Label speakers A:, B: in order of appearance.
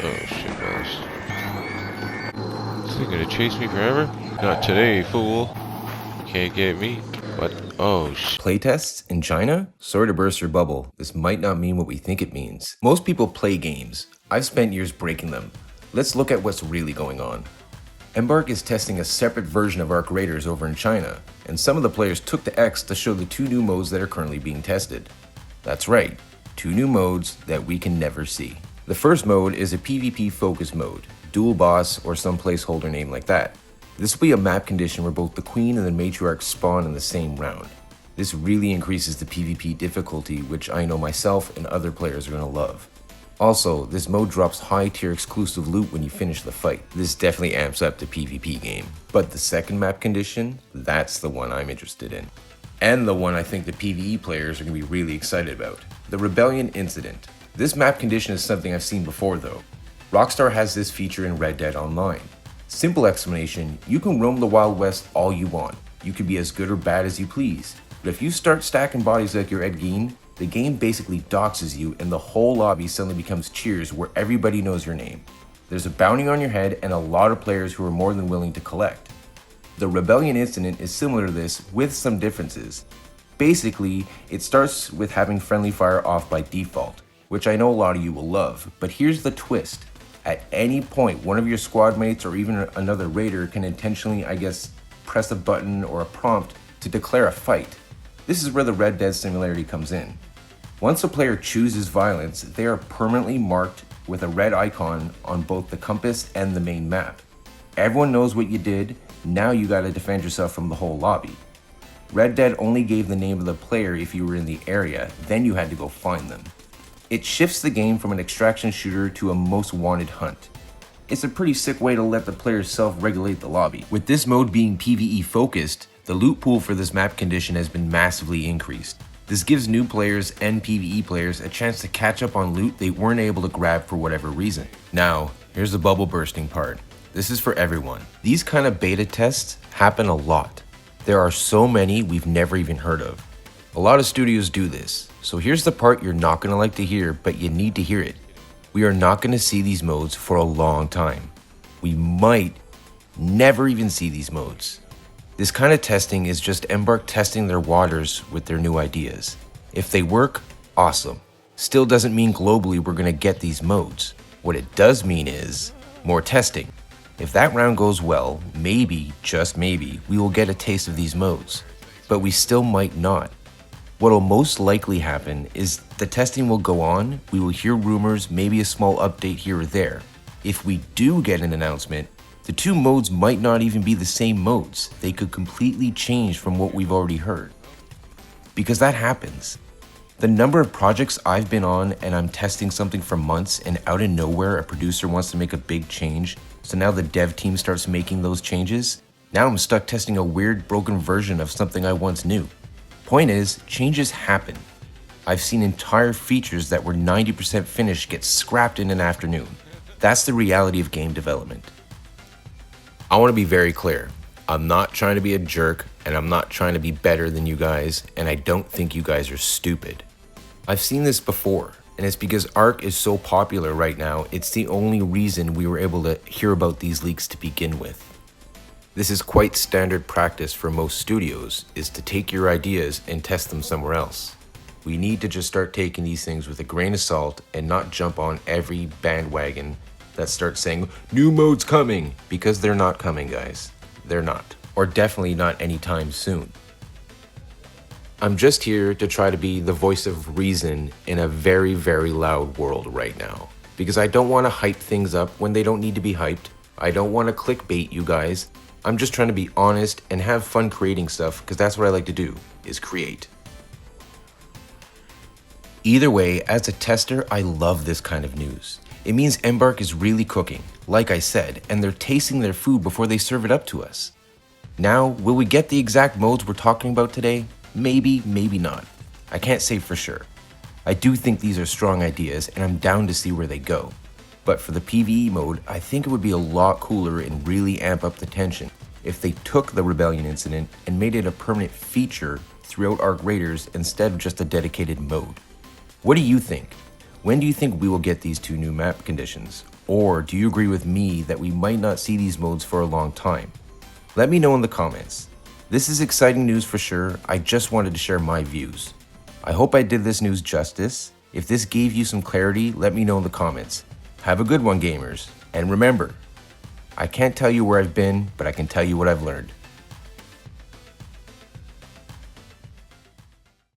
A: Oh shit balls. Is it gonna chase me forever? Not today, fool. Can't get me. What? Oh shit.
B: Playtests in China? Sorry to burst your bubble, this might not mean what we think it means. Most people play games. I've spent years breaking them. Let's look at what's really going on. Embark is testing a separate version of Arc Raiders over in China, and some of the players took to X to show the 2 new modes that are currently being tested. That's right, 2 new modes that we can never see. The first mode is a PvP focus mode, dual boss or some placeholder name like that. This will be a map condition where both the Queen and the Matriarch spawn in the same round. This really increases the PvP difficulty, which I know myself and other players are going to love. Also, this mode drops high tier exclusive loot when you finish the fight. This definitely amps up the PvP game. But the second map condition, that's the one I'm interested in. And the one I think the PvE players are going to be really excited about. The Rebellion Incident. This map condition is something I've seen before though. Rockstar has this feature in Red Dead Online. Simple explanation, you can roam the Wild West all you want. You can be as good or bad as you please. But if you start stacking bodies like you're Ed Gein, the game basically doxes you and the whole lobby suddenly becomes cheers where everybody knows your name. There's a bounty on your head and a lot of players who are more than willing to collect. The Rebellion Incident is similar to this with some differences. Basically, it starts with having friendly fire off by default, which I know a lot of you will love, but here's the twist. At any point, one of your squad mates or even another raider can intentionally, press a button or a prompt to declare a fight. This is where the Red Dead similarity comes in. Once a player chooses violence, they are permanently marked with a red icon on both the compass and the main map. Everyone knows what you did, now you gotta defend yourself from the whole lobby. Red Dead only gave the name of the player if you were in the area, then you had to go find them. It shifts the game from an extraction shooter to a most wanted hunt. It's a pretty sick way to let the players self-regulate the lobby. With this mode being PvE focused, the loot pool for this map condition has been massively increased. This gives new players and PvE players a chance to catch up on loot they weren't able to grab for whatever reason. Now, here's the bubble bursting part. This is for everyone. These kind of beta tests happen a lot. There are so many we've never even heard of. A lot of studios do this, so here's the part you're not going to like to hear, but you need to hear it. We are not going to see these modes for a long time. We might never even see these modes. This kind of testing is just Embark testing their waters with their new ideas. If they work, awesome. Still doesn't mean globally we're going to get these modes. What it does mean is more testing. If that round goes well, maybe, just maybe, we will get a taste of these modes. But we still might not. What will most likely happen is the testing will go on, we will hear rumors, maybe a small update here or there. If we do get an announcement, the 2 modes might not even be the same modes. They could completely change from what we've already heard. Because that happens. The number of projects I've been on and I'm testing something for months and out of nowhere a producer wants to make a big change, so now the dev team starts making those changes. Now I'm stuck testing a weird broken version of something I once knew. Point is, changes happen. I've seen entire features that were 90% finished get scrapped in an afternoon. That's the reality of game development. I want to be very clear. I'm not trying to be a jerk, and I'm not trying to be better than you guys, and I don't think you guys are stupid. I've seen this before, and it's because Arc is so popular right now, it's the only reason we were able to hear about these leaks to begin with. This is quite standard practice for most studios, is to take your ideas and test them somewhere else. We need to just start taking these things with a grain of salt and not jump on every bandwagon that starts saying, new mode's coming, because they're not coming, guys. They're not. Or definitely not anytime soon. I'm just here to try to be the voice of reason in a very, very loud world right now. Because I don't want to hype things up when they don't need to be hyped. I don't want to clickbait you guys. I'm just trying to be honest and have fun creating stuff, because that's what I like to do, is create. Either way, as a tester, I love this kind of news. It means Embark is really cooking, like I said, and they're tasting their food before they serve it up to us. Now, will we get the exact modes we're talking about today? Maybe, maybe not. I can't say for sure. I do think these are strong ideas, and I'm down to see where they go. But for the PvE mode, I think it would be a lot cooler and really amp up the tension if they took the Rebellion Incident and made it a permanent feature throughout Arc Raiders instead of just a dedicated mode. What do you think? When do you think we will get these 2 new map conditions? Or do you agree with me that we might not see these modes for a long time? Let me know in the comments. This is exciting news for sure. I just wanted to share my views. I hope I did this news justice. If this gave you some clarity, let me know in the comments. Have a good one, gamers. And remember, I can't tell you where I've been, but I can tell you what I've learned.